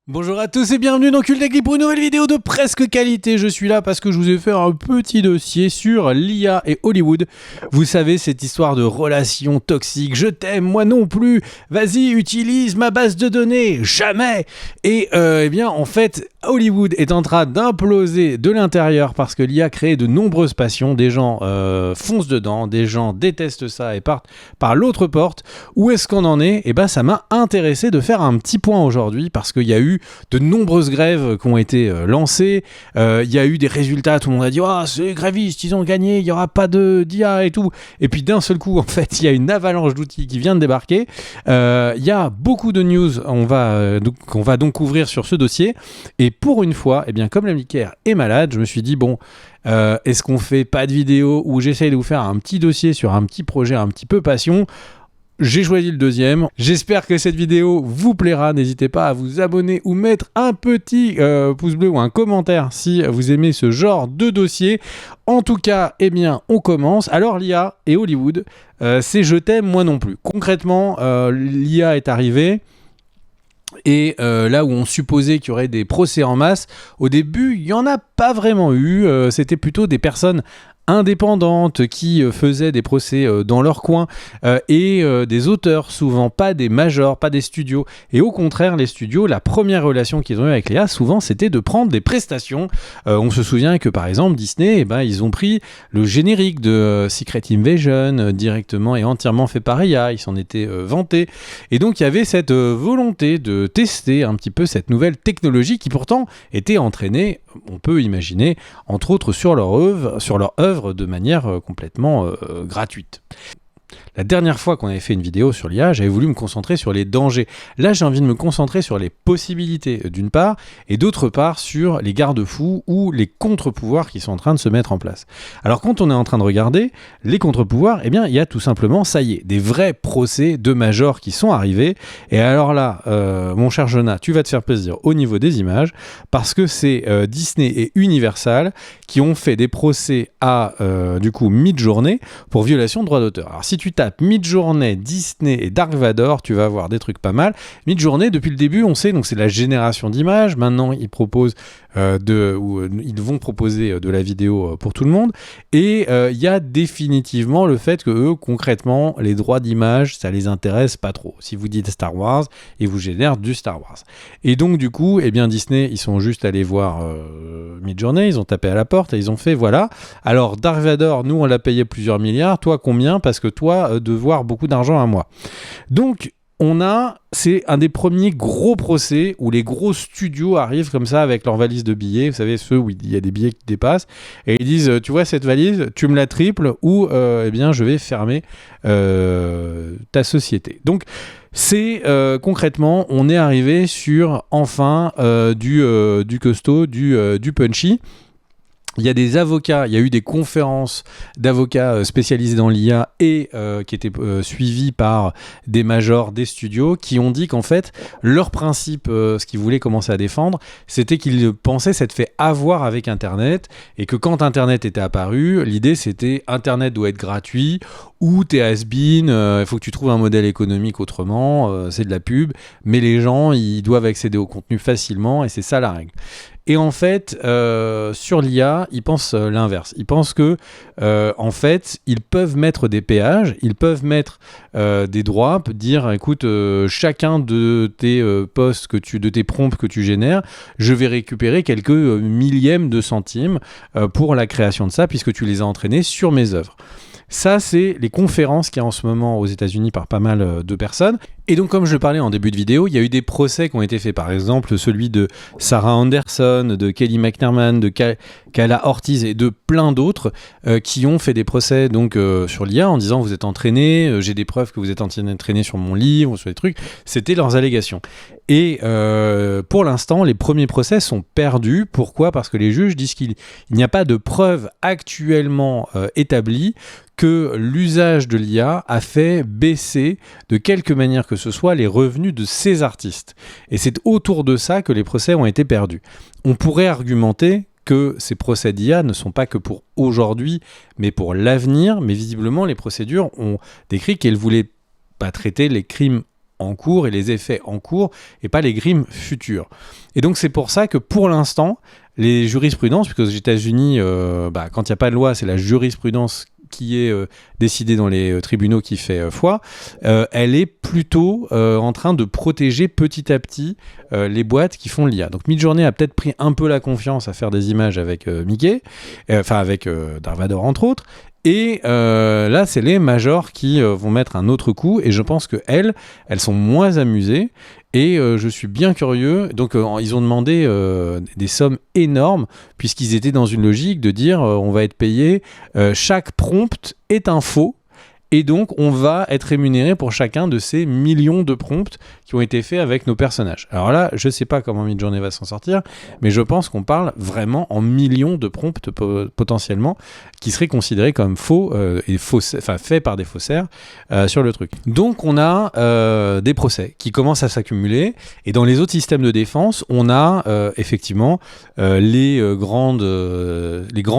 Bonjour à tous et bienvenue dans Culteclic pour une nouvelle vidéo de presque qualité. Je suis là parce que je vous ai fait un petit dossier sur l'IA et Hollywood. Vous savez, cette histoire de relation toxique, je t'aime, moi non plus, vas-y, utilise ma base de données, jamais. Et eh bien, en fait, Hollywood est en train d'imploser de l'intérieur parce que l'IA crée de nombreuses passions. Des gens foncent dedans, des gens détestent ça et partent par l'autre porte. Où est-ce qu'on en est ? Eh ben, ça m'a intéressé de faire un petit point aujourd'hui parce qu'il y a eu de nombreuses grèves qui ont été lancées. Il y a eu des résultats, tout le monde a dit « Ah, c'est grévistes, ils ont gagné, il n'y aura pas d'IA et tout ». Et puis d'un seul coup, en fait, il y a une avalanche d'outils qui vient de débarquer. Il y a beaucoup de news qu'on va donc couvrir sur ce dossier. Et pour une fois, eh bien, comme l'ami Kerr est malade, je me suis dit « Bon, est-ce qu'on fait pas de vidéo où j'essaye de vous faire un petit dossier sur un petit projet un petit peu passion ?» J'ai choisi le deuxième. J'espère que cette vidéo vous plaira. N'hésitez pas à vous abonner ou mettre un petit pouce bleu ou un commentaire si vous aimez ce genre de dossier. En tout cas, eh bien, on commence. Alors, l'IA et Hollywood, c'est je t'aime, moi non plus. Concrètement, l'IA est arrivée. Et là où on supposait qu'il y aurait des procès en masse, au début, il n'y en a pas vraiment eu. C'était plutôt des personnes indépendantes qui faisaient des procès dans leur coin et des auteurs, souvent pas des majors, pas des studios. Et au contraire, les studios, la première relation qu'ils ont eue avec l'IA, souvent, c'était de prendre des prestations. On se souvient que, par exemple, Disney, eh ben, ils ont pris le générique de Secret Invasion directement et entièrement fait par IA. Ils s'en étaient vantés. Et donc, il y avait cette volonté de tester un petit peu cette nouvelle technologie qui, pourtant, était entraînée, on peut imaginer, entre autres sur leur œuvre de manière complètement gratuite. La dernière fois qu'on avait fait une vidéo sur l'IA, j'avais voulu me concentrer sur les dangers. Là, j'ai envie de me concentrer sur les possibilités d'une part, et d'autre part sur les garde-fous ou les contre-pouvoirs qui sont en train de se mettre en place. Alors, quand on est en train de regarder les contre-pouvoirs, eh bien, il y a tout simplement, ça y est, des vrais procès de majors qui sont arrivés. Et alors là, mon cher Jonah, tu vas te faire plaisir au niveau des images, parce que c'est Disney et Universal qui ont fait des procès à, du coup, Midjourney pour violation de droits d'auteur. Alors, si tu tapes Midjourney, Disney et Dark Vador, tu vas avoir des trucs pas mal. Midjourney, depuis le début, on sait, donc c'est la génération d'images. Maintenant, ils proposent ils vont proposer de la vidéo pour tout le monde. Et il y a définitivement le fait que eux, concrètement, les droits d'image, ça les intéresse pas trop. Si vous dites Star Wars, ils vous génèrent du Star Wars. Et donc, du coup, eh bien, Disney, ils sont juste allés voir Midjourney, ils ont tapé à la porte et ils ont fait, voilà. Alors, Dark Vador, nous, on l'a payé plusieurs milliards. Toi, combien ? Parce que toi, devoir beaucoup d'argent à moi. Donc, c'est un des premiers gros procès où les gros studios arrivent comme ça avec leur valise de billets, vous savez, ceux où il y a des billets qui dépassent, et ils disent, tu vois cette valise, tu me la triples ou eh bien je vais fermer ta société. Donc c'est concrètement, on est arrivé sur enfin du costaud, du punchy. Il y a des avocats, il y a eu des conférences d'avocats spécialisés dans l'IA et qui étaient suivis par des majors des studios qui ont dit qu'en fait, leur principe, ce qu'ils voulaient commencer à défendre, c'était qu'ils pensaient s'être fait avoir avec Internet et que quand Internet était apparu, l'idée c'était Internet doit être gratuit ou t'es has-been, il faut que tu trouves un modèle économique autrement, c'est de la pub, mais les gens, ils doivent accéder au contenu facilement et c'est ça la règle. Et en fait, sur l'IA, ils pensent l'inverse. Ils pensent que, en fait, ils peuvent mettre des péages, ils peuvent mettre des droits, dire, écoute, chacun de tes posts, de tes prompts que tu génères, je vais récupérer quelques millièmes de centimes pour la création de ça, puisque tu les as entraînés sur mes œuvres. Ça, c'est les conférences qu'il y a en ce moment aux États-Unis par pas mal de personnes. Et donc, comme je le parlais en début de vidéo, il y a eu des procès qui ont été faits. Par exemple, celui de Sarah Anderson, de Kelly McNerman, de Kala Ortiz et de plein d'autres qui ont fait des procès donc, sur l'IA en disant « Vous êtes entraîné, j'ai des preuves que vous êtes entraîné sur mon livre, sur des trucs. » C'était leurs allégations. Et pour l'instant, les premiers procès sont perdus. Pourquoi ? Parce que les juges disent qu'il n'y a pas de preuves actuellement établies que l'usage de l'IA a fait baisser de quelque manière que ce soit les revenus de ces artistes. Et c'est autour de ça que les procès ont été perdus. On pourrait argumenter que ces procès d'IA ne sont pas que pour aujourd'hui, mais pour l'avenir. Mais visiblement, les procédures ont décrit qu'elles ne voulaient pas traiter les crimes en cours et les effets en cours et pas les crimes futurs. Et donc c'est pour ça que pour l'instant, les jurisprudences, puisque aux États-Unis, quand il n'y a pas de loi, c'est la jurisprudence qui est décidée dans les tribunaux qui fait foi, elle est plutôt en train de protéger petit à petit les boîtes qui font l'IA. Donc Midjourney a peut-être pris un peu la confiance à faire des images avec Mickey, avec Darth Vader entre autres, et là c'est les majors qui vont mettre un autre coup, et je pense qu'elles sont moins amusées. Et je suis bien curieux. Donc, ils ont demandé des sommes énormes, puisqu'ils étaient dans une logique de dire on va être payé, chaque prompt est un faux. Et donc, on va être rémunéré pour chacun de ces millions de prompts qui ont été faits avec nos personnages. Alors là, je ne sais pas comment Midjourney va s'en sortir, mais je pense qu'on parle vraiment en millions de prompts potentiellement qui seraient considérés comme faux et faits par des faussaires sur le truc. Donc, on a des procès qui commencent à s'accumuler. Et dans les autres systèmes de défense, on a effectivement les grands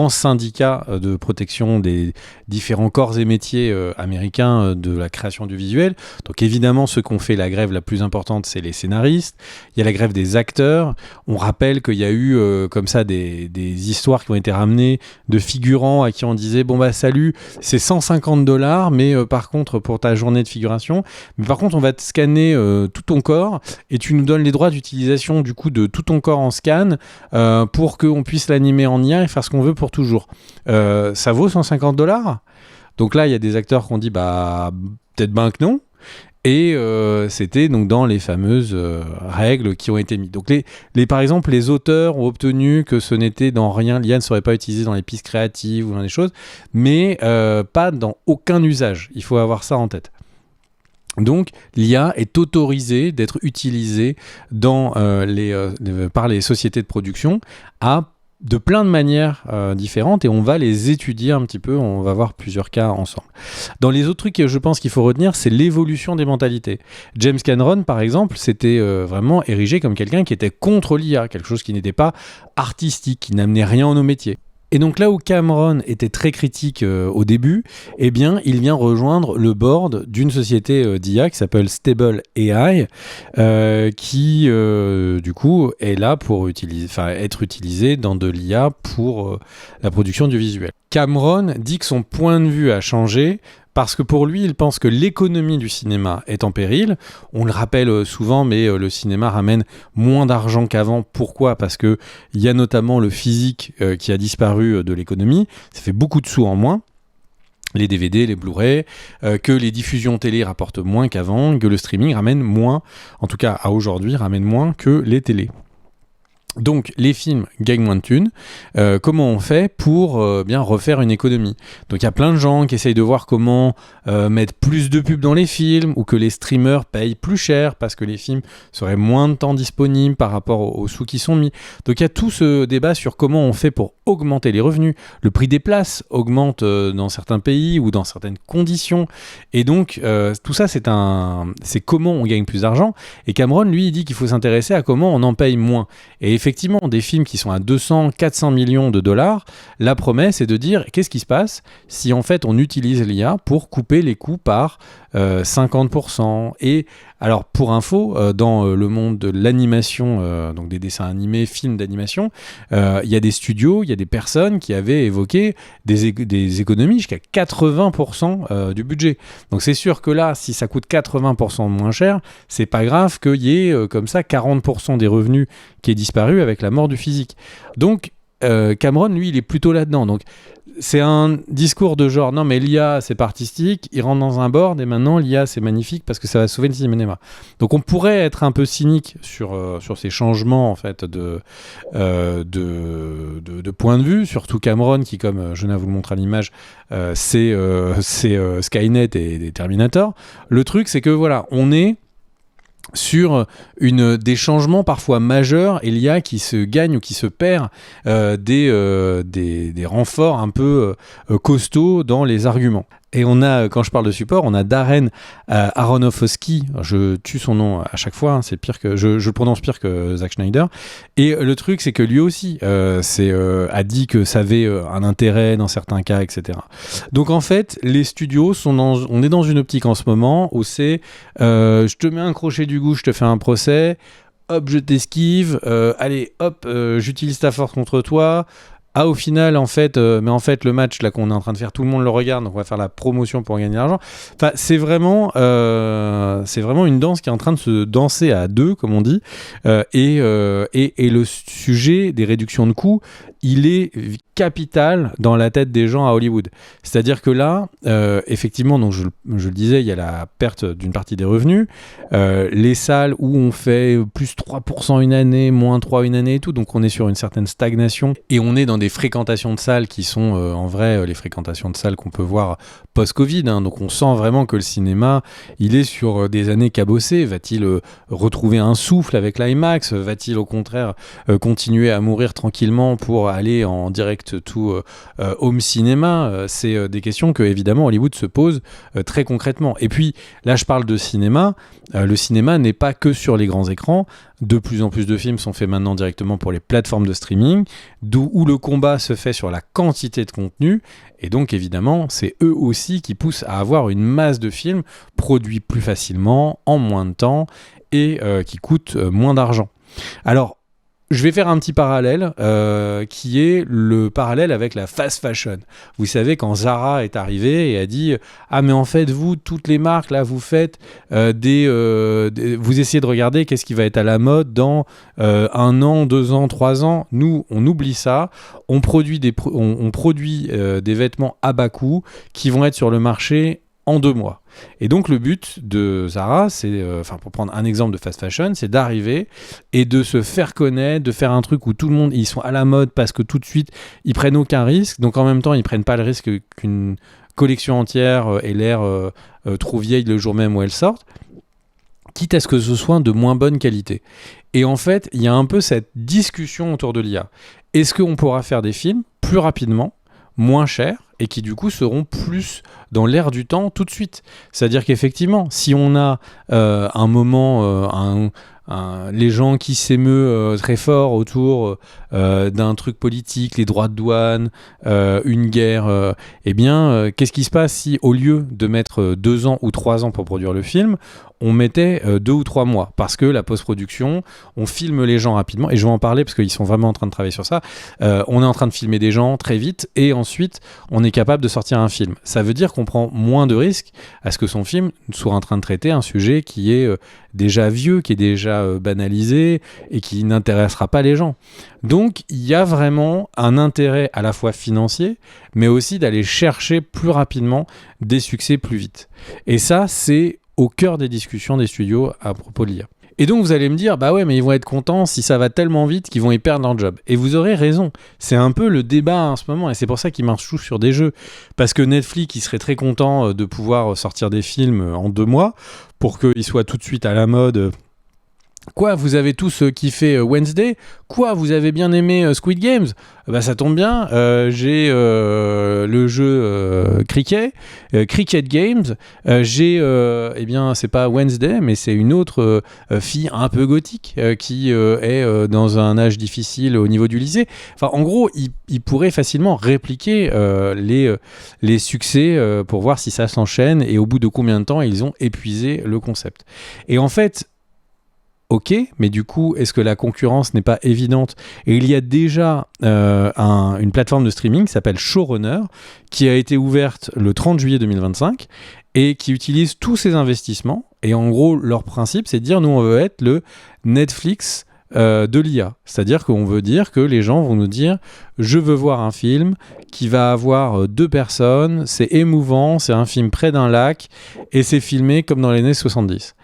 syndicats de protection des différents corps et métiers américains de la création du visuel. Donc évidemment, ceux qui ont fait la grève la plus importante, c'est les scénaristes. Il y a la grève des acteurs. On rappelle qu'il y a eu comme ça des histoires qui ont été ramenées de figurants à qui on disait bon bah salut, c'est $150, mais par contre pour ta journée de figuration, mais par contre on va te scanner tout ton corps et tu nous donnes les droits d'utilisation du coup de tout ton corps en scan pour qu'on puisse l'animer en IA et faire ce qu'on veut pour toujours. Ça vaut $150 ? Donc là, il y a des acteurs qui ont dit peut-être ben que non. Et c'était donc dans les fameuses règles qui ont été mises. Donc par exemple, les auteurs ont obtenu que ce n'était dans rien, l'IA ne serait pas utilisée dans les pistes créatives ou dans des choses, mais pas dans aucun usage. Il faut avoir ça en tête. Donc, l'IA est autorisée d'être utilisée par les sociétés de production de plein de manières différentes, et on va les étudier un petit peu, on va voir plusieurs cas ensemble. Dans les autres trucs que je pense qu'il faut retenir, c'est l'évolution des mentalités. James Cameron, par exemple, s'était vraiment érigé comme quelqu'un qui était contre l'IA, quelque chose qui n'était pas artistique, qui n'amenait rien en nos métiers. Et donc là où Cameron était très critique au début, eh bien, il vient rejoindre le board d'une société d'IA qui s'appelle Stable AI, qui du coup est là pour être utilisé dans de l'IA pour la production du visuel. Cameron dit que son point de vue a changé, parce que pour lui, il pense que l'économie du cinéma est en péril. On le rappelle souvent, mais le cinéma ramène moins d'argent qu'avant. Pourquoi ? Parce qu'il y a notamment le physique qui a disparu de l'économie. Ça fait beaucoup de sous en moins. Les DVD, les Blu-ray, que les diffusions télé rapportent moins qu'avant, que le streaming ramène moins, en tout cas à aujourd'hui, ramène moins que les télés. Donc les films gagnent moins de thunes, comment on fait pour bien refaire une économie ? Donc il y a plein de gens qui essayent de voir comment mettre plus de pubs dans les films, ou que les streamers payent plus cher parce que les films seraient moins de temps disponibles par rapport aux sous qui sont mis. Donc il y a tout ce débat sur comment on fait pour augmenter les revenus. Le prix des places augmente dans certains pays ou dans certaines conditions, et donc tout ça c'est comment on gagne plus d'argent. Et Cameron, lui, il dit qu'il faut s'intéresser à comment on en paye moins. Et effectivement, des films qui sont à 200-400 millions de dollars, la promesse est de dire qu'est-ce qui se passe si en fait on utilise l'IA pour couper les coûts par 50%. Et alors pour info, dans le monde de l'animation, donc des dessins animés, films d'animation, il y a des studios, il y a des personnes qui avaient évoqué des économies jusqu'à 80% du budget. Donc c'est sûr que là, si ça coûte 80% moins cher, c'est pas grave qu'il y ait comme ça 40% des revenus qui est disparu avec la mort du physique. Donc Cameron, lui, il est plutôt là-dedans. Donc c'est un discours de genre non mais l'IA c'est pas artistique, il rentre dans un board et maintenant l'IA c'est magnifique parce que ça va sauver le cinéma. Donc on pourrait être un peu cynique sur ces changements en fait de point de vue, surtout Cameron qui, comme Jonah vous le montre à l'image, c'est Skynet et Terminator. Le truc c'est que voilà, on est sur des changements parfois majeurs, et l'IA qui se gagne ou qui se perd des renforts un peu costauds dans les arguments. Et on a, quand je parle de support, on a Darren Aronofsky, je tue son nom à chaque fois, hein, c'est pire que je le prononce pire que Zack Snyder. Et le truc, c'est que lui aussi a dit que ça avait un intérêt dans certains cas, etc. Donc en fait, les studios on est dans une optique en ce moment où c'est je te mets un crochet du goût, je te fais un procès, hop, je t'esquive, allez, hop, j'utilise ta force contre toi. Ah, au final, en fait, le match là qu'on est en train de faire, tout le monde le regarde, donc on va faire la promotion pour gagner de l'argent. Enfin, c'est vraiment une danse qui est en train de se danser à deux, comme on dit. Et le sujet des réductions de coûts, il est capital dans la tête des gens à Hollywood. C'est-à-dire que là, effectivement, donc je le disais, il y a la perte d'une partie des revenus. Les salles où on fait plus 3% une année, moins 3 une année et tout, donc on est sur une certaine stagnation et on est dans des fréquentations de salles qui sont en vrai les fréquentations de salles qu'on peut voir post-Covid, hein. Donc on sent vraiment que le cinéma, il est sur des années cabossées. Va-t-il retrouver un souffle avec l'IMAX? Va-t-il au contraire continuer à mourir tranquillement pour aller en direct to home cinéma? C'est des questions que évidemment Hollywood se pose très concrètement. Et puis là je parle de cinéma, le cinéma n'est pas que sur les grands écrans. De plus en plus de films sont faits maintenant directement pour les plateformes de streaming, où le combat se fait sur la quantité de contenu, et donc évidemment c'est eux aussi qui poussent à avoir une masse de films produits plus facilement, en moins de temps, et qui coûtent moins d'argent. Alors je vais faire un petit parallèle qui est le parallèle avec la fast fashion. Vous savez, quand Zara est arrivée et a dit « Ah mais en fait vous, toutes les marques là, vous faites vous essayez de regarder qu'est-ce qui va être à la mode dans 1 an, 2 ans, 3 ans. Nous, on oublie ça. On produit des vêtements à bas coût qui vont être sur le marché en 2 mois. » Et donc le but de Zara, c'est, pour prendre un exemple de fast fashion, c'est d'arriver et de se faire connaître, de faire un truc où tout le monde, ils sont à la mode parce que tout de suite, ils prennent aucun risque. Donc en même temps, ils prennent pas le risque qu'une collection entière ait l'air trop vieille le jour même où elle sort, quitte à ce que ce soit de moins bonne qualité. Et en fait, il y a un peu cette discussion autour de l'IA. Est-ce qu'on pourra faire des films plus rapidement, moins chers, et qui du coup seront plus dans l'air du temps tout de suite? C'est-à-dire qu'effectivement, si on a un moment, les gens qui s'émeuvent très fort autour d'un truc politique, les droits de douane, une guerre, qu'est-ce qui se passe si au lieu de mettre 2 ans ou 3 ans pour produire le film, on mettait 2 ou 3 mois? Parce que la post-production, on filme les gens rapidement, et je vais en parler parce qu'ils sont vraiment en train de travailler sur ça. On est en train de filmer des gens très vite, et ensuite on est capable de sortir un film. Ça veut dire qu'on prend moins de risques à ce que son film soit en train de traiter un sujet qui est déjà vieux, qui est déjà banalisé et qui n'intéressera pas les gens. Donc il y a vraiment un intérêt à la fois financier, mais aussi d'aller chercher plus rapidement des succès plus vite. Et ça, c'est au cœur des discussions des studios à propos de l'IA. Et donc vous allez me dire, bah ouais, mais ils vont être contents si ça va tellement vite qu'ils vont y perdre leur job. Et vous aurez raison, c'est un peu le débat en ce moment, et c'est pour ça qu'ils marchent tous sur des jeux. Parce que Netflix, il serait très content de pouvoir sortir des films en 2 mois, pour qu'ils soient tout de suite à la mode. Quoi, vous avez tous kiffé Wednesday? Quoi, vous avez bien aimé Squid Games? Bah ça tombe bien, j'ai le jeu Cricket Games, c'est pas Wednesday, mais c'est une autre fille un peu gothique qui est dans un âge difficile au niveau du lycée. Enfin, en gros, il pourrait facilement répliquer les succès pour voir si ça s'enchaîne et au bout de combien de temps ils ont épuisé le concept. Et en fait, ok, mais du coup, est-ce que la concurrence n'est pas évidente? Et il y a déjà une plateforme de streaming qui s'appelle Showrunner, qui a été ouverte le 30 juillet 2025 et qui utilise tous ces investissements. Et en gros, leur principe, c'est de dire, nous, on veut être le Netflix de l'IA. C'est-à-dire qu'on veut dire que les gens vont nous dire, je veux voir un film qui va avoir 2 personnes, c'est émouvant, c'est un film près d'un lac, et c'est filmé comme dans les années 70.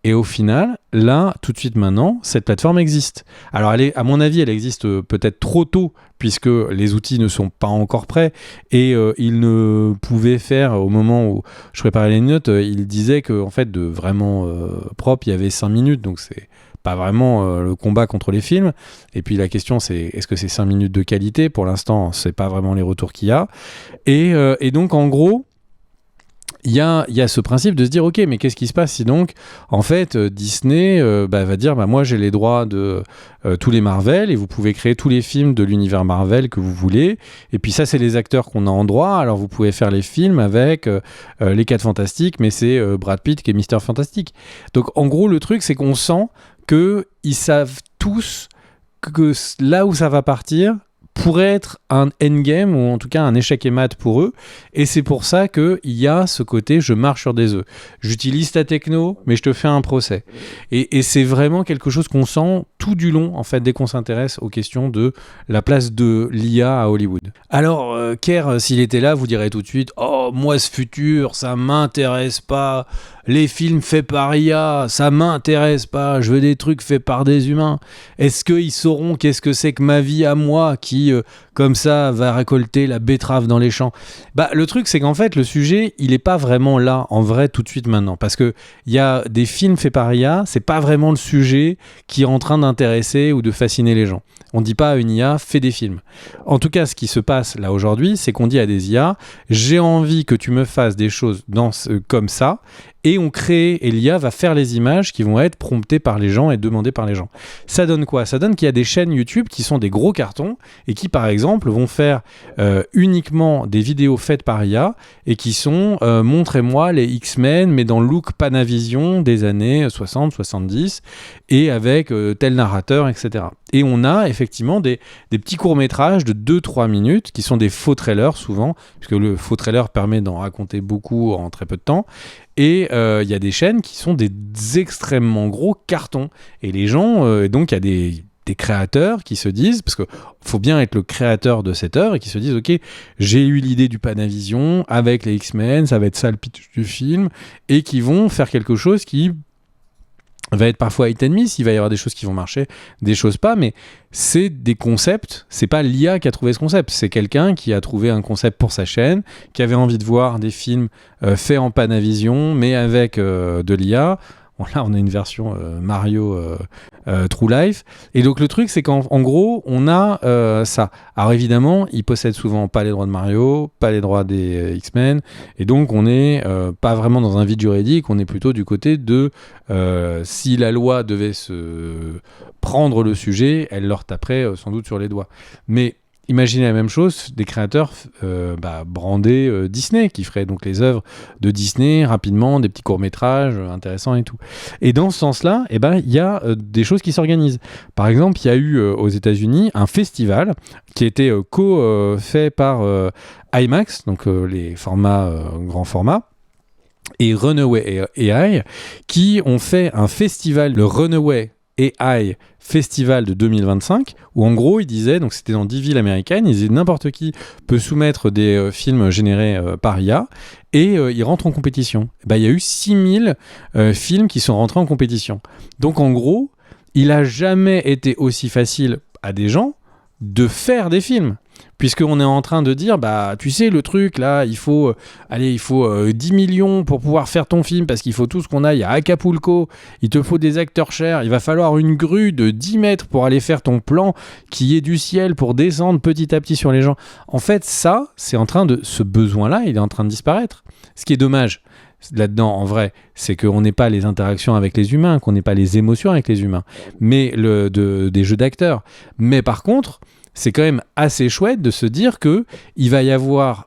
Et au final, là, tout de suite maintenant, cette plateforme existe. Alors, à mon avis, elle existe peut-être trop tôt, puisque les outils ne sont pas encore prêts, et ils ne pouvaient faire, au moment où je préparais les notes, ils disaient qu'en fait, de vraiment propre, il y avait 5 minutes, donc c'est pas vraiment le combat contre les films. Et puis la question, c'est est-ce que c'est 5 minutes de qualité? Pour l'instant, c'est pas vraiment les retours qu'il y a. Et donc, en gros, il y a ce principe de se dire, ok, mais qu'est-ce qui se passe si donc, en fait, Disney va dire, moi j'ai les droits de tous les Marvel et vous pouvez créer tous les films de l'univers Marvel que vous voulez. Et puis ça, c'est les acteurs qu'on a en droit. Alors vous pouvez faire les films avec les 4 Fantastiques, mais c'est Brad Pitt qui est Mister Fantastique. Donc en gros, le truc, c'est qu'on sent qu'ils savent tous que là où ça va partir pourrait être un endgame ou en tout cas un échec et mat pour eux, et c'est pour ça qu'il y a ce côté je marche sur des œufs, j'utilise ta techno mais je te fais un procès, et c'est vraiment quelque chose qu'on sent tout du long en fait dès qu'on s'intéresse aux questions de la place de l'IA à Hollywood. Alors Kerr, s'il était là, vous dirait tout de suite, oh moi ce futur ça m'intéresse pas, les films faits par IA ça m'intéresse pas, je veux des trucs faits par des humains. Est-ce qu'ils sauront qu'est-ce que c'est que ma vie à moi qui comme ça va récolter la betterave dans les champs? Le truc c'est qu'en fait le sujet il est pas vraiment là en vrai tout de suite maintenant, parce que il y a des films faits par IA, c'est pas vraiment le sujet qui est en train d'intéresser ou de fasciner les gens. On dit pas à une IA fais des films. En tout cas ce qui se passe là aujourd'hui, c'est qu'on dit à des IA j'ai envie que tu me fasses des choses comme ça, et on crée, et l'IA va faire les images qui vont être promptées par les gens et demandées par les gens. Ça donne quoi? Ça donne qu'il y a des chaînes YouTube qui sont des gros cartons et qui par exemple vont faire uniquement des vidéos faites par IA et qui sont montrez-moi les X-Men mais dans le look Panavision des années 60-70 et avec tel narrateur, etc. Et on a effectivement des petits courts-métrages de 2-3 minutes qui sont des faux trailers souvent, puisque le faux trailer permet d'en raconter beaucoup en très peu de temps. Et il y a des chaînes qui sont des extrêmement gros cartons. Et les gens, donc il y a des créateurs qui se disent, parce qu'il faut bien être le créateur de cette œuvre, et qui se disent, ok, j'ai eu l'idée du Panavision avec les X-Men, ça va être ça le pitch du film, et qui vont faire quelque chose qui va être parfois hit and miss, il va y avoir des choses qui vont marcher, des choses pas, mais c'est des concepts, c'est pas l'IA qui a trouvé ce concept, c'est quelqu'un qui a trouvé un concept pour sa chaîne, qui avait envie de voir des films faits en Panavision, mais avec de l'IA. Bon, là, on a une version Mario True Life. Et donc, le truc, c'est qu'en gros, on a ça. Alors, évidemment, ils possèdent souvent pas les droits de Mario, pas les droits des X-Men. Et donc, on n'est pas vraiment dans un vide juridique. On est plutôt du côté de si la loi devait se prendre le sujet, elle leur taperait sans doute sur les doigts. Mais imaginez la même chose, des créateurs brandés Disney, qui feraient donc les œuvres de Disney rapidement, des petits courts-métrages intéressants et tout. Et dans ce sens-là, il y a des choses qui s'organisent. Par exemple, il y a eu aux États-Unis un festival qui a été fait par IMAX, donc les formats grand format, et Runaway AI, qui ont fait un festival, le Runaway AI Festival de 2025, où en gros ils disaient, donc c'était dans 10 villes américaines, ils disaient n'importe qui peut soumettre des films générés par IA et ils rentrent en compétition. Il y a eu 6000 films qui sont rentrés en compétition. Donc en gros, il n'a jamais été aussi facile à des gens de faire des films. Puisqu'on est en train de dire, tu sais, le truc, là, il faut 10 millions pour pouvoir faire ton film, parce qu'il faut tout ce qu'on a. Il y a Acapulco, il te faut des acteurs chers, il va falloir une grue de 10 mètres pour aller faire ton plan qui est du ciel pour descendre petit à petit sur les gens. En fait, ça, ce besoin-là, il est en train de disparaître. Ce qui est dommage là-dedans, en vrai, c'est qu'on n'ait pas les interactions avec les humains, qu'on n'ait pas les émotions avec les humains, mais des jeux d'acteurs. Mais par contre, c'est quand même assez chouette de se dire qu'il va y avoir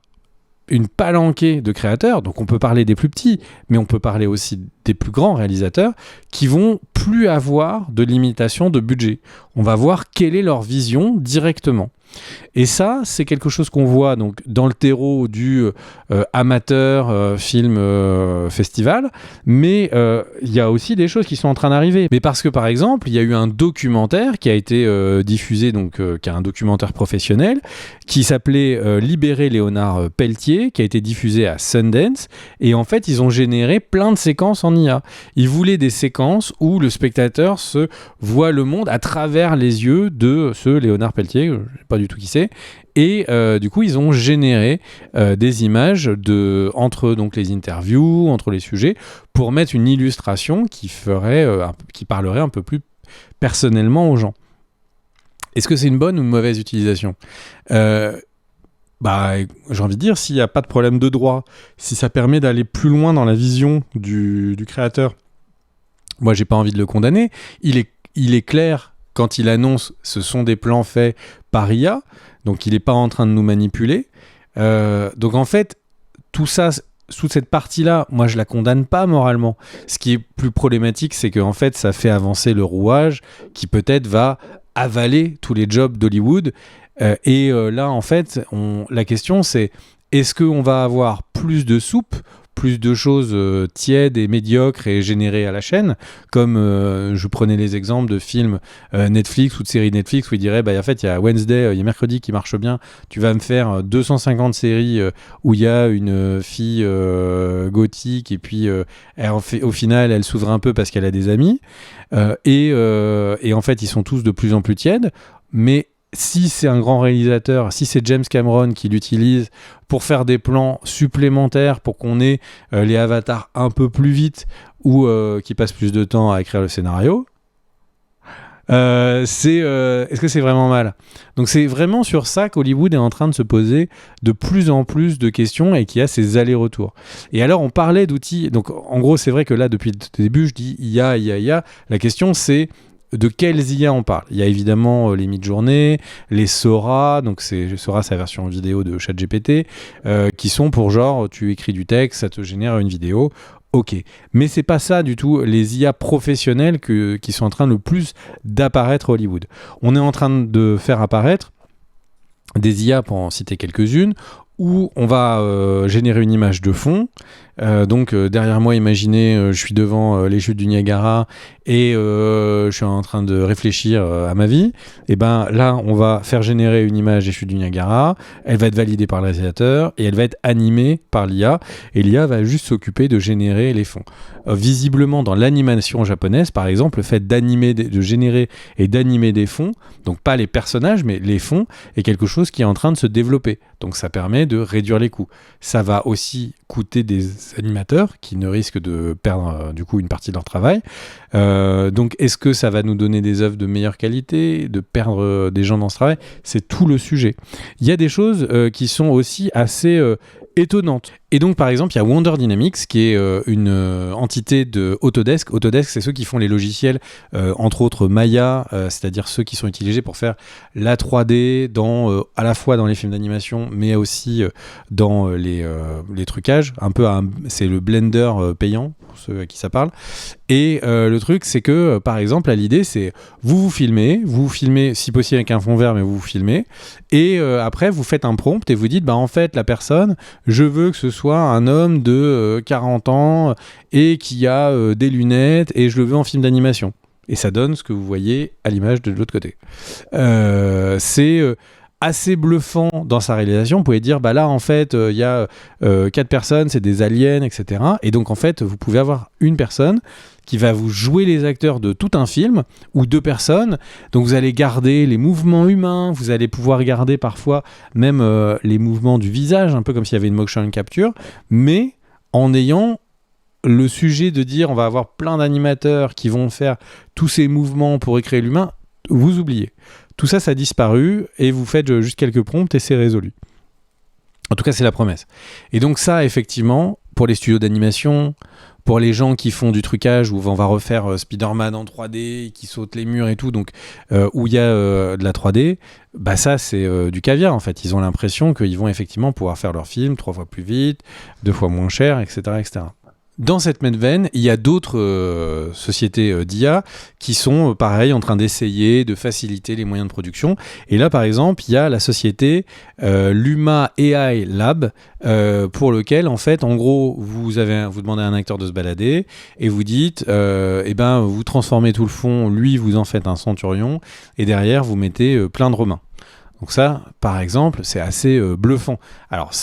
une palanquée de créateurs, donc on peut parler des plus petits, mais on peut parler aussi des plus grands réalisateurs, qui vont plus avoir de limitation de budget. On va voir quelle est leur vision directement. Et ça, c'est quelque chose qu'on voit donc dans le terreau du amateur film festival, mais il y a aussi des choses qui sont en train d'arriver. Mais parce que par exemple, il y a eu un documentaire qui a été diffusé, donc qui est un documentaire professionnel, qui s'appelait Libérer Léonard Peltier, qui a été diffusé à Sundance, et en fait, ils ont généré plein de séquences en IA. Ils voulaient des séquences où le spectateur se voit le monde à travers les yeux de ce Léonard Peltier, je ne sais pas du tout qui c'est, et du coup ils ont généré des images entre donc les interviews, entre les sujets, pour mettre une illustration qui parlerait un peu plus personnellement aux gens. Est-ce que c'est une bonne ou une mauvaise utilisation ? Bah, j'ai envie de dire, s'il n'y a pas de problème de droit, si ça permet d'aller plus loin dans la vision du créateur, moi, j'ai pas envie de le condamner. Il est clair, quand il annonce ce sont des plans faits par IA, donc il n'est pas en train de nous manipuler. Donc en fait, tout ça, sous cette partie-là, moi, je la condamne pas moralement. Ce qui est plus problématique, c'est qu'en fait, ça fait avancer le rouage qui peut-être va avaler tous les jobs d'Hollywood. Là, en fait, la question, c'est est-ce qu'on va avoir plus de soupe, plus de choses tièdes et médiocres et générées à la chaîne, comme je prenais les exemples de films Netflix ou de séries Netflix où ils diraient, en fait, il y a Wednesday, il y a mercredi qui marche bien, tu vas me faire 250 séries où il y a une fille gothique et puis au final, elle s'ouvre un peu parce qu'elle a des amis. Et en fait, ils sont tous de plus en plus tièdes, mais si c'est un grand réalisateur, si c'est James Cameron qui l'utilise pour faire des plans supplémentaires pour qu'on ait les avatars un peu plus vite ou qui passent plus de temps à écrire le scénario, est-ce que c'est vraiment mal ? Donc c'est vraiment sur ça qu'Hollywood est en train de se poser de plus en plus de questions et qu'il y a ces allers-retours. Et alors on parlait d'outils, donc en gros c'est vrai que là depuis le début je dis IA, la question c'est de quelles IA on parle. Il y a évidemment les mid-journées, les Sora, donc Sora c'est la version vidéo de ChatGPT, qui sont pour genre tu écris du texte, ça te génère une vidéo. Ok, mais c'est pas ça du tout les IA professionnelles qui sont en train le plus d'apparaître à Hollywood. On est en train de faire apparaître des IA, pour en citer quelques-unes, où on va générer une image de fond. Donc derrière moi, imaginez, je suis devant les chutes du Niagara et je suis en train de réfléchir à ma vie. Et ben là, on va faire générer une image des chutes du Niagara. Elle va être validée par le réalisateur et elle va être animée par l'IA. Et l'IA va juste s'occuper de générer les fonds. Visiblement, dans l'animation japonaise, par exemple, le fait de générer et d'animer des fonds, donc pas les personnages, mais les fonds, est quelque chose qui est en train de se développer. Donc ça permet de réduire les coûts. Ça va aussi coûter des animateurs qui ne risquent de perdre du coup une partie de leur travail. Donc est-ce que ça va nous donner des œuvres de meilleure qualité, de perdre des gens dans ce travail ? C'est tout le sujet. Il y a des choses qui sont aussi assez étonnantes. Et donc par exemple il y a Wonder Dynamics qui est une entité de Autodesk. Autodesk c'est ceux qui font les logiciels entre autres Maya, c'est-à-dire ceux qui sont utilisés pour faire la 3D à la fois dans les films d'animation mais aussi dans les trucages. C'est le Blender payant pour ceux à qui ça parle. Et le truc c'est que par exemple là, l'idée c'est vous filmez si possible avec un fond vert mais vous filmez et après vous faites un prompt et vous dites en fait la personne je veux que ce soit un homme de 40 ans et qui a des lunettes et je le veux en film d'animation. Et ça donne ce que vous voyez à l'image de l'autre côté. C'est assez bluffant dans sa réalisation. Vous pouvez dire, là, en fait, il y a 4 personnes, c'est des aliens, etc. Et donc, en fait, vous pouvez avoir une personne qui va vous jouer les acteurs de tout un film, ou 2 personnes. Donc, vous allez garder les mouvements humains, vous allez pouvoir garder parfois même les mouvements du visage, un peu comme s'il y avait une motion capture, mais en ayant le sujet de dire, on va avoir plein d'animateurs qui vont faire tous ces mouvements pour recréer l'humain, vous oubliez. Tout ça, ça a disparu et vous faites juste quelques prompts et c'est résolu. En tout cas, c'est la promesse. Et donc ça, effectivement, pour les studios d'animation, pour les gens qui font du trucage où on va refaire Spider-Man en 3D, qui saute les murs et tout, donc où il y a de la 3D, ça c'est du caviar en fait. Ils ont l'impression qu'ils vont effectivement pouvoir faire leur film 3 fois plus vite, 2 fois moins cher, etc., etc. Dans cette même veine, il y a d'autres sociétés d'IA qui sont, pareil, en train d'essayer de faciliter les moyens de production. Et là, par exemple, il y a la société Luma AI Lab, pour lequel, en fait, en gros, vous demandez à un acteur de se balader et vous dites, vous transformez tout le fond, lui, vous en faites un centurion, et derrière, vous mettez plein de Romains. Donc ça, par exemple, c'est assez bluffant. Alors,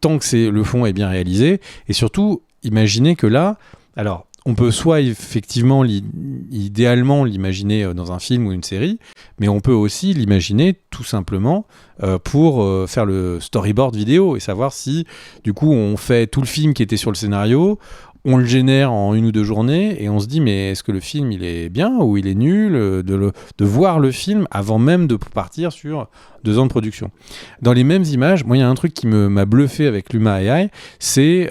tant que le fond est bien réalisé, et surtout, imaginez que là, alors on peut soit effectivement idéalement l'imaginer dans un film ou une série, mais on peut aussi l'imaginer tout simplement pour faire le storyboard vidéo et savoir si du coup on fait tout le film qui était sur le scénario, on le génère en 1 ou 2 journées et on se dit mais est-ce que le film il est bien ou il est nul, de voir le film avant même de partir sur 2 ans de production. Dans les mêmes images, moi il y a un truc qui m'a bluffé avec Luma AI, c'est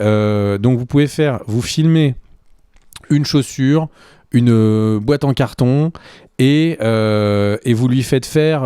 donc vous pouvez vous filmer une chaussure, une boîte en carton et vous lui faites faire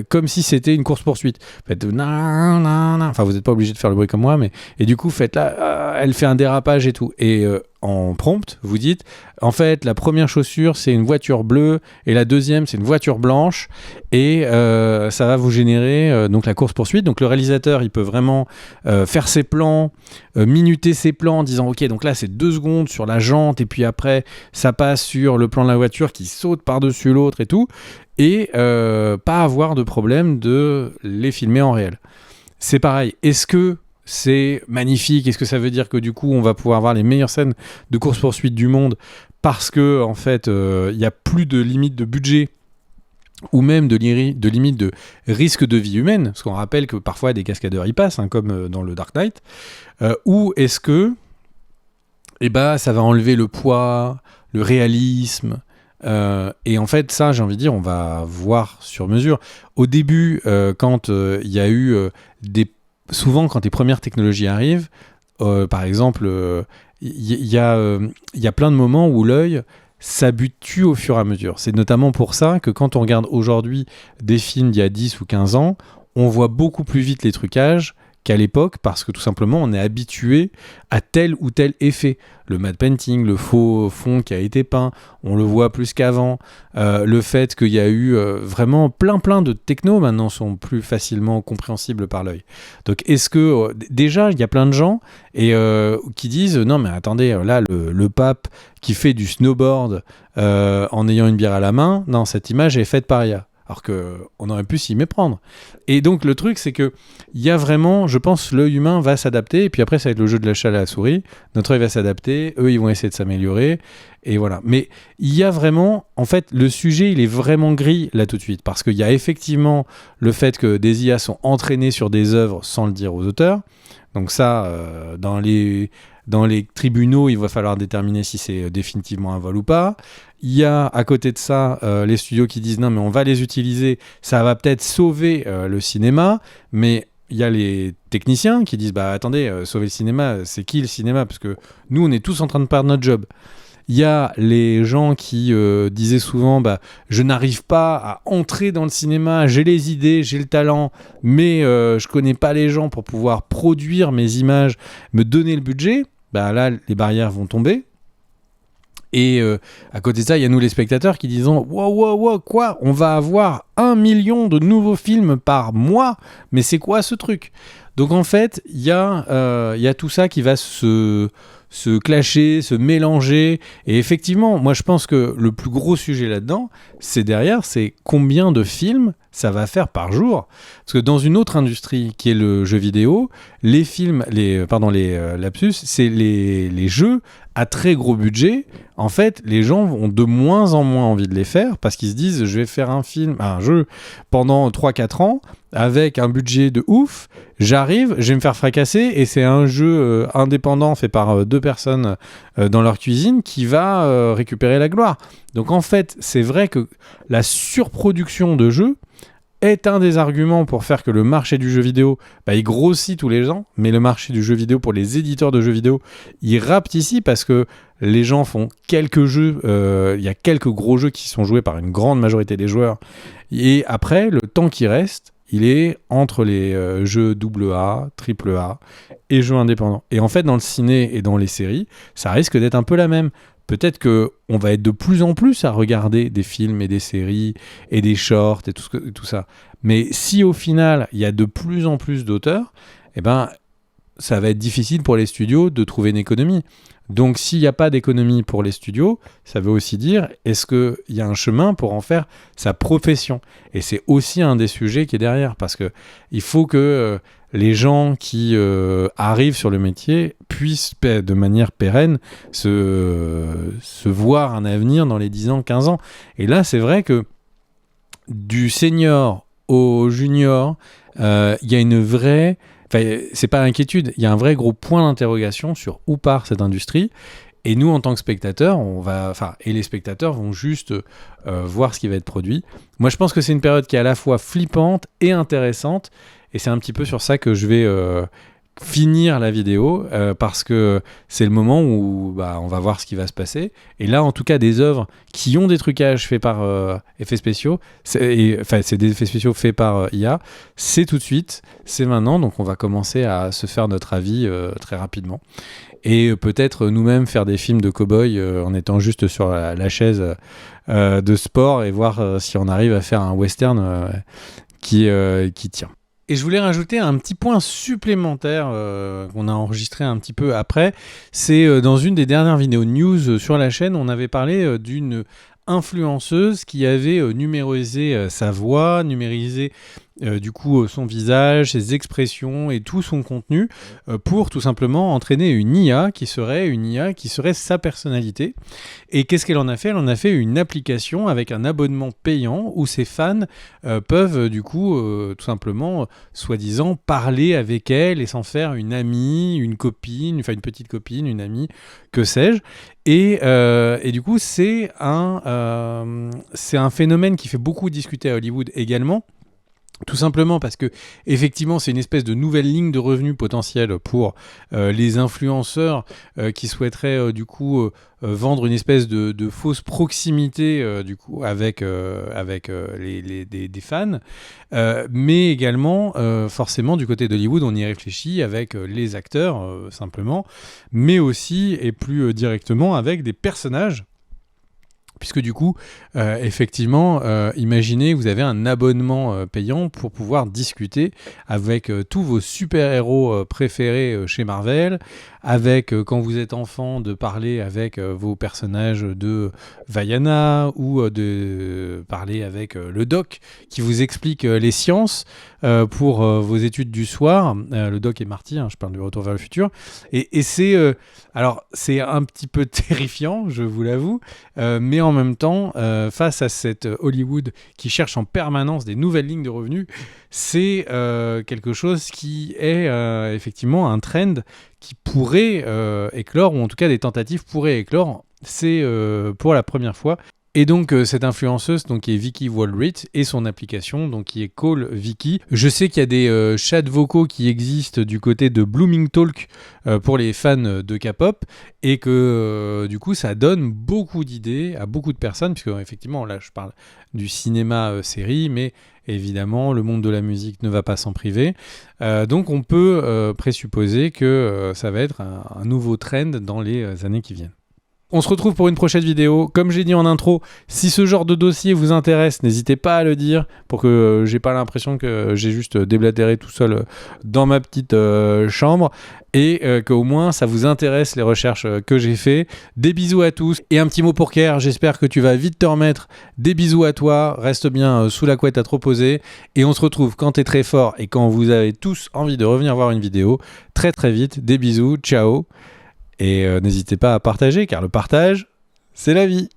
comme si c'était une course-poursuite. Faites enfin vous n'êtes pas obligé de faire le bruit comme moi, mais et du coup faites là, elle fait un dérapage et tout. Et en prompt, vous dites en fait la première chaussure c'est une voiture bleue et la deuxième c'est une voiture blanche et ça va vous générer donc la course-poursuite. Donc le réalisateur il peut vraiment faire ses plans, minuter ses plans en disant ok donc là c'est 2 secondes sur la jante et puis après ça passe sur le plan de la voiture qui saute par-dessus l'autre et tout, et pas avoir de problème de les filmer en réel. C'est pareil, est-ce que c'est magnifique? Est-ce que ça veut dire que du coup on va pouvoir avoir les meilleures scènes de course-poursuite du monde parce que en fait il n'y a plus de limite de budget ou même de limite de risque de vie humaine, parce qu'on rappelle que parfois des cascadeurs y passent, hein, comme dans le Dark Knight, ou est-ce que ça va enlever le poids, le réalisme, et en fait ça j'ai envie de dire on va voir sur mesure. Au début quand il y a eu souvent quand les premières technologies arrivent, par exemple il y a plein de moments où l'œil s'habitue au fur et à mesure. C'est notamment pour ça que quand on regarde aujourd'hui des films d'il y a 10 ou 15 ans, on voit beaucoup plus vite les trucages qu'à l'époque, parce que tout simplement on est habitué à tel ou tel effet. Le matte painting, le faux fond qui a été peint, on le voit plus qu'avant. Le fait qu'il y a eu vraiment plein de technos maintenant sont plus facilement compréhensibles par l'œil. Donc est-ce que déjà il y a plein de gens qui disent non mais attendez, là le pape qui fait du snowboard en ayant une bière à la main, non cette image est faite par IA. Alors qu'on aurait pu s'y méprendre. Et donc le truc c'est que il y a vraiment, je pense, l'œil humain va s'adapter, et puis après ça va être le jeu de la chat à la souris, notre œil va s'adapter, eux ils vont essayer de s'améliorer, et voilà. Mais il y a vraiment, en fait, le sujet il est vraiment gris là tout de suite, parce qu'il y a effectivement le fait que des IA sont entraînées sur des œuvres sans le dire aux auteurs, donc ça, dans les tribunaux, il va falloir déterminer si c'est définitivement un vol ou pas. Il y a à côté de ça les studios qui disent non mais on va les utiliser, ça va peut-être sauver le cinéma, mais il y a les techniciens qui disent bah attendez, sauver le cinéma, c'est qui le cinéma? Parce que nous on est tous en train de perdre notre job. Il y a les gens qui disaient souvent bah, je n'arrive pas à entrer dans le cinéma, j'ai les idées, j'ai le talent, mais je connais pas les gens pour pouvoir produire mes images, me donner le budget. Bah là les barrières vont tomber. Et à côté de ça, il y a nous les spectateurs qui disons wow, quoi? On va avoir 1 million de nouveaux films par mois? Mais c'est quoi ce truc? Donc en fait, il y a tout ça qui va se clasher, se mélanger. Et effectivement, moi je pense que le plus gros sujet là-dedans, c'est combien de films ça va faire par jour. Parce que dans une autre industrie qui est le jeu vidéo, les lapsus, c'est les jeux à très gros budget. En fait, les gens ont de moins en moins envie de les faire parce qu'ils se disent je vais faire un jeu pendant 3-4 ans avec un budget de ouf, j'arrive, je vais me faire fracasser et c'est un jeu indépendant fait par 2 personnes dans leur cuisine qui va récupérer la gloire. Donc en fait, c'est vrai que la surproduction de jeux est un des arguments pour faire que le marché du jeu vidéo, il grossit tous les ans, mais le marché du jeu vidéo pour les éditeurs de jeux vidéo, il rapetit parce que les gens font quelques jeux, il y a quelques gros jeux qui sont joués par une grande majorité des joueurs, et après, le temps qui reste, il est entre les jeux AA, AAA et jeux indépendants. Et en fait, dans le ciné et dans les séries, ça risque d'être un peu la même. Peut-être qu'on va être de plus en plus à regarder des films et des séries et des shorts et tout ça. Mais si au final, il y a de plus en plus d'auteurs, ça va être difficile pour les studios de trouver une économie. Donc s'il n'y a pas d'économie pour les studios, ça veut aussi dire, est-ce qu'il y a un chemin pour en faire sa profession? Et c'est aussi un des sujets qui est derrière, parce qu'il faut que les gens qui arrivent sur le métier puissent de manière pérenne se voir un avenir dans les 10 ans, 15 ans. Et là, c'est vrai que du senior au junior, il y a une vraie Enfin, c'est pas inquiétude, il y a un vrai gros point d'interrogation sur où part cette industrie. Et nous, en tant que spectateurs, et les spectateurs vont juste voir ce qui va être produit. Moi, je pense que c'est une période qui est à la fois flippante et intéressante. Et c'est un petit peu sur ça que je vais finir la vidéo, parce que c'est le moment où on va voir ce qui va se passer. Et là, en tout cas, des œuvres qui ont des trucages faits par effets spéciaux, c'est des effets spéciaux faits par IA, c'est tout de suite, c'est maintenant. Donc, on va commencer à se faire notre avis très rapidement. Et peut-être nous-mêmes faire des films de cow-boy en étant juste sur la chaise de sport et voir si on arrive à faire un western qui tient. Et je voulais rajouter un petit point supplémentaire qu'on a enregistré un petit peu après. C'est dans une des dernières vidéos news sur la chaîne, on avait parlé d'une influenceuse qui avait numérisé sa voix, numérisé son visage, ses expressions et tout son contenu pour tout simplement entraîner une IA qui serait sa personnalité. Et qu'est-ce qu'elle en a fait ? Elle en a fait une application avec un abonnement payant où ses fans peuvent tout simplement, soi-disant, parler avec elle et s'en faire une amie, une copine, enfin une petite copine, une amie, que sais-je. Et du coup, c'est un phénomène qui fait beaucoup discuter à Hollywood également. Tout simplement parce que effectivement c'est une espèce de nouvelle ligne de revenus potentielle pour les influenceurs qui souhaiteraient vendre une espèce de fausse proximité avec des fans, mais également forcément du côté d'Hollywood on y réfléchit avec les acteurs simplement, mais aussi et plus directement avec des personnages. Puisque du coup, effectivement, imaginez que vous avez un abonnement payant pour pouvoir discuter avec tous vos super-héros préférés chez Marvel, avec, quand vous êtes enfant, de parler avec vos personnages de Vaiana, ou de parler avec le doc qui vous explique les sciences pour vos études du soir. Le doc et Marty, je parle du Retour vers le futur. Et c'est... alors, c'est un petit peu terrifiant, je vous l'avoue, mais en même temps, face à cette Hollywood qui cherche en permanence des nouvelles lignes de revenus, c'est quelque chose qui est effectivement un trend qui pourrait éclore, ou en tout cas des tentatives pourraient éclore. C'est pour la première fois. Et donc cette influenceuse qui est Vicky Waldrit et son application qui est Call Vicky. Je sais qu'il y a des chats vocaux qui existent du côté de Blooming Talk pour les fans de K-pop et que du coup ça donne beaucoup d'idées à beaucoup de personnes, puisque effectivement là je parle du cinéma série, mais évidemment le monde de la musique ne va pas s'en priver. Donc on peut présupposer que ça va être un nouveau trend dans les années qui viennent. On se retrouve pour une prochaine vidéo. Comme j'ai dit en intro, si ce genre de dossier vous intéresse, n'hésitez pas à le dire pour que j'ai pas l'impression que j'ai juste déblatéré tout seul dans ma petite chambre, et qu'au moins ça vous intéresse les recherches que j'ai fait. Des bisous à tous et un petit mot pour Kerr. J'espère que tu vas vite te remettre. Des bisous à toi. Reste bien sous la couette à te reposer. Et on se retrouve quand t'es très fort et quand vous avez tous envie de revenir voir une vidéo très très vite. Des bisous. Ciao. Et n'hésitez pas à partager, car le partage, c'est la vie.